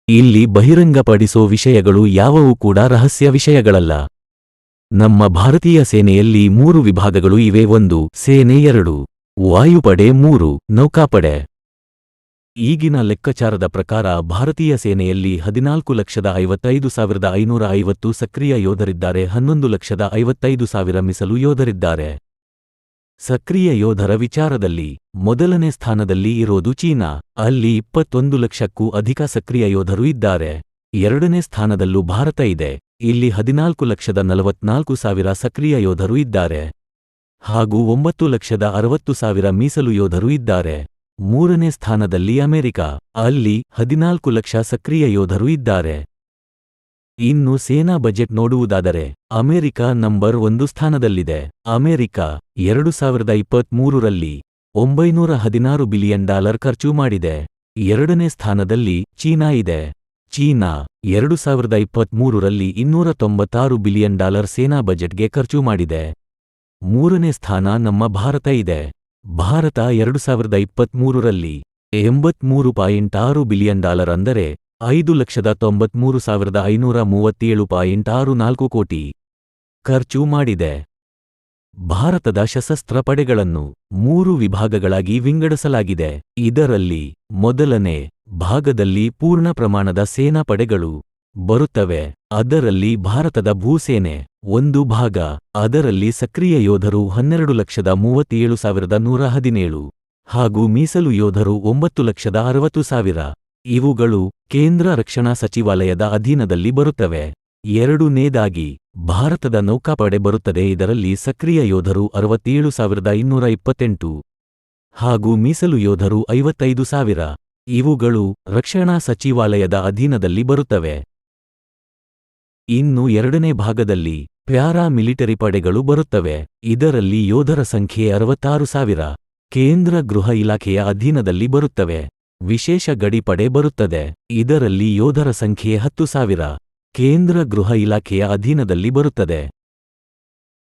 ಇಲ್ಲಿ ಬಹಿರಂಗಪಡಿಸೋ ವಿಷಯಗಳು ಯಾವವೂ ಕೂಡ ರಹಸ್ಯ ವಿಷಯಗಳಲ್ಲ. ನಮ್ಮ ಭಾರತೀಯ ಸೇನೆಯಲ್ಲಿ 3 ವಿಭಾಗಗಳು ಇವೆ. 1 ಸೇನೆ, 2 ವಾಯುಪಡೆ, 3 ನೌಕಾಪಡೆ. ಈಗಿನ ಲೆಕ್ಕಾಚಾರದ ಪ್ರಕಾರ ಭಾರತೀಯ ಸೇನೆಯಲ್ಲಿ 14,55,550 ಸಕ್ರಿಯ ಯೋಧರಿದ್ದಾರೆ. 11,55,000 ಮೀಸಲು ಯೋಧರಿದ್ದಾರೆ. ಸಕ್ರಿಯ ಯೋಧರ ವಿಚಾರದಲ್ಲಿ ಮೊದಲನೇ ಸ್ಥಾನದಲ್ಲಿ ಇರೋದು ಚೀನಾ. ಅಲ್ಲಿ 21 ಲಕ್ಷಕ್ಕೂ ಅಧಿಕ ಸಕ್ರಿಯ ಯೋಧರು ಇದ್ದಾರೆ. ಎರಡನೇ ಸ್ಥಾನದಲ್ಲೂ ಭಾರತ ಇದೆ. ಇಲ್ಲಿ 14,44,000 ಸಕ್ರಿಯ ಯೋಧರು ಇದ್ದಾರೆ ಹಾಗೂ 9,60,000 ಮೀಸಲು ಯೋಧರು ಇದ್ದಾರೆ. ಮೂರನೇ ಸ್ಥಾನದಲ್ಲಿ ಅಮೆರಿಕ. ಅಲ್ಲಿ 14 ಲಕ್ಷ ಸಕ್ರಿಯ ಯೋಧರು ಇದ್ದಾರೆ. ಇನ್ನು ಸೇನಾ ಬಜೆಟ್ ನೋಡುವುದಾದರೆ ಅಮೆರಿಕ ನಂಬರ್ 1 ಸ್ಥಾನದಲ್ಲಿದೆ. ಅಮೆರಿಕ 2023ರಲ್ಲಿ $916 ಬಿಲಿಯನ್ ಖರ್ಚು ಮಾಡಿದೆ. ಎರಡನೇ ಸ್ಥಾನದಲ್ಲಿ ಚೀನಾ ಇದೆ. ಚೀನಾ 2023ರಲ್ಲಿ $296 ಬಿಲಿಯನ್ ಸೇನಾ ಬಜೆಟ್ಗೆ ಖರ್ಚು ಮಾಡಿದೆ. ಮೂರನೇ ಸ್ಥಾನ ನಮ್ಮ ಭಾರತ ಇದೆ. ಭಾರತ 2023ರಲ್ಲಿ $83.6 ಬಿಲಿಯನ್ ಅಂದರೆ $5,93,537.64 ಕೋಟಿ ಖರ್ಚು ಮಾಡಿದೆ. ಭಾರತದ ಸಶಸ್ತ್ರ ಪಡೆಗಳನ್ನು 3 ವಿಭಾಗಗಳಾಗಿ ವಿಂಗಡಿಸಲಾಗಿದೆ. ಇದರಲ್ಲಿ ಮೊದಲನೇ ಭಾಗದಲ್ಲಿ ಪೂರ್ಣ ಪ್ರಮಾಣದ ಸೇನಾ ಪಡೆಗಳು ಬರುತ್ತವೆ. ಅದರಲ್ಲಿ ಭಾರತದ ಭೂಸೇನೆ ಒಂದು ಭಾಗ. ಅದರಲ್ಲಿ ಸಕ್ರಿಯ ಯೋಧರು 12,37,117 ಹಾಗೂ ಮೀಸಲು ಯೋಧರು 9,60,000. ಇವುಗಳು ಕೇಂದ್ರ ರಕ್ಷಣಾ ಸಚಿವಾಲಯದ ಅಧೀನದಲ್ಲಿ ಬರುತ್ತವೆ. ಎರಡನೇದಾಗಿ ಭಾರತದ ನೌಕಾಪಡೆ ಬರುತ್ತದೆ. ಇದರಲ್ಲಿ ಸಕ್ರಿಯ ಯೋಧರು 67,228 ಹಾಗೂ ಮೀಸಲು ಯೋಧರು 55,000. ಇವುಗಳು ರಕ್ಷಣಾ ಸಚಿವಾಲಯದ ಅಧೀನದಲ್ಲಿ ಬರುತ್ತವೆ. ಇನ್ನು ಎರಡನೇ ಭಾಗದಲ್ಲಿ ಪ್ಯಾರಾ ಮಿಲಿಟರಿ ಪಡೆಗಳು ಬರುತ್ತವೆ. ಇದರಲ್ಲಿ ಯೋಧರ ಸಂಖ್ಯೆ 66,000 ಕೇಂದ್ರ ಗೃಹ ಇಲಾಖೆಯ ಅಧೀನದಲ್ಲಿ ಬರುತ್ತವೆ. ವಿಶೇಷ ಗಡಿ ಪಡೆ ಬರುತ್ತದೆ. ಇದರಲ್ಲಿ ಯೋಧರ ಸಂಖ್ಯೆ 10,000 ಕೇಂದ್ರ ಗೃಹ ಇಲಾಖೆಯ ಅಧೀನದಲ್ಲಿ ಬರುತ್ತದೆ.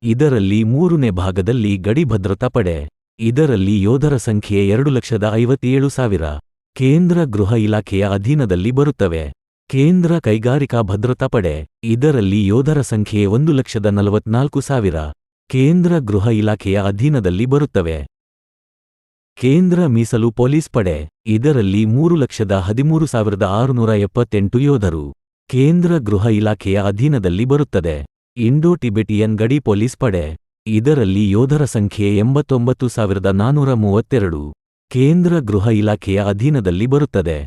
ಇದರಲ್ಲಿ ಮೂರನೇ ಭಾಗದಲ್ಲಿ ಗಡಿ ಭದ್ರತಾ ಪಡೆ. ಇದರಲ್ಲಿ ಯೋಧರ ಸಂಖ್ಯೆ 2,57,000 ಕೇಂದ್ರ ಗೃಹ ಇಲಾಖೆಯ ಅಧೀನದಲ್ಲಿ ಬರುತ್ತವೆ. ಕೇಂದ್ರ ಕೈಗಾರಿಕಾ ಭದ್ರತಾ ಪಡೆ. ಇದರಲ್ಲಿ ಯೋಧರ ಸಂಖ್ಯೆ 1,44,000 ಕೇಂದ್ರ ಗೃಹ ಇಲಾಖೆಯ ಅಧೀನದಲ್ಲಿ ಬರುತ್ತವೆ. ಕೇಂದ್ರ ಮೀಸಲು ಪೊಲೀಸ್ ಪಡೆ. ಇದರಲ್ಲಿ 3,13,678 ಯೋಧರು ಕೇಂದ್ರ ಗೃಹ ಇಲಾಖೆಯ ಅಧೀನದಲ್ಲಿ ಬರುತ್ತದೆ. ಇಂಡೋ ಟಿಬೆಟಿಯನ್ ಗಡಿ ಪೊಲೀಸ್ ಪಡೆ. ಇದರಲ್ಲಿ ಯೋಧರ ಸಂಖ್ಯೆ 89,432 ಕೇಂದ್ರ ಗೃಹ ಇಲಾಖೆಯ ಅಧೀನದಲ್ಲಿ ಬರುತ್ತದೆ.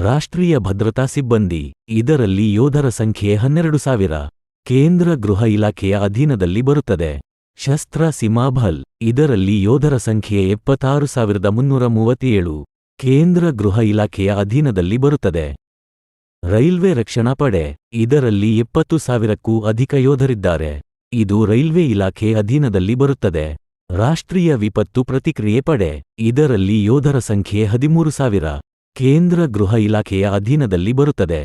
ರಾಷ್ಟ್ರೀಯ ಭದ್ರತಾ ಸಿಬ್ಬಂದಿ. ಇದರಲ್ಲಿ ಯೋಧರ ಸಂಖ್ಯೆ 12,000 ಕೇಂದ್ರ ಗೃಹ ಇಲಾಖೆಯ ಅಧೀನದಲ್ಲಿ ಬರುತ್ತದೆ. ಶಸ್ತ್ರ ಸೀಮಾಬಲ್. ಇದರಲ್ಲಿ ಯೋಧರ ಸಂಖ್ಯೆ 76,337 ಕೇಂದ್ರ ಗೃಹ ಇಲಾಖೆಯ ಅಧೀನದಲ್ಲಿ ಬರುತ್ತದೆ. ರೈಲ್ವೆ ರಕ್ಷಣಾ ಪಡೆ. ಇದರಲ್ಲಿ 70,000ಕ್ಕೂ ಅಧಿಕ ಯೋಧರಿದ್ದಾರೆ. ಇದು ರೈಲ್ವೆ ಇಲಾಖೆ ಅಧೀನದಲ್ಲಿ ಬರುತ್ತದೆ. ರಾಷ್ಟ್ರೀಯ ವಿಪತ್ತು ಪ್ರತಿಕ್ರಿಯೆ ಪಡೆ. ಇದರಲ್ಲಿ ಯೋಧರ ಸಂಖ್ಯೆ 13,000 ಕೇಂದ್ರ ಗೃಹ ಇಲಾಖೆಯ ಅಧೀನದಲ್ಲಿ ಬರುತ್ತದೆ.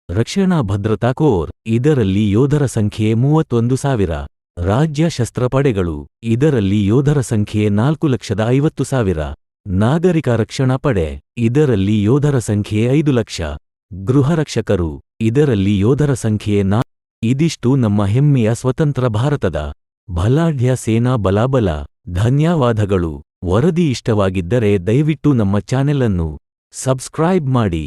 ರಕ್ಷಣಾ ಭದ್ರತಾ ಕೋರ್. ಇದರಲ್ಲಿ ಯೋಧರ ಸಂಖ್ಯೆ 31,000 ರಾಜ್ಯ ಶಸ್ತ್ರಪಡೆಗಳು. ಇದರಲ್ಲಿ ಯೋಧರ ಸಂಖ್ಯೆ 4,50,000 ನಾಗರಿಕ ರಕ್ಷಣಾ ಪಡೆ. ಇದರಲ್ಲಿ ಯೋಧರ ಸಂಖ್ಯೆ 5 ಲಕ್ಷ. ಗೃಹರಕ್ಷಕರು. ಇದರಲ್ಲಿ ಯೋಧರ ಸಂಖ್ಯೆ 4. ಇದಿಷ್ಟು ನಮ್ಮ ಹೆಮ್ಮೆಯ ಸ್ವತಂತ್ರ ಭಾರತದ ಬಲಾಢ್ಯ ಸೇನಾ ಬಲ. ಧನ್ಯವಾದಗಳು. ವರದಿ ಇಷ್ಟವಾಗಿದ್ದರೆ ದಯವಿಟ್ಟು ನಮ್ಮ ಚಾನೆಲ್ ಅನ್ನು ಸಬ್ಸ್ಕ್ರೈಬ್ ಮಾಡಿ.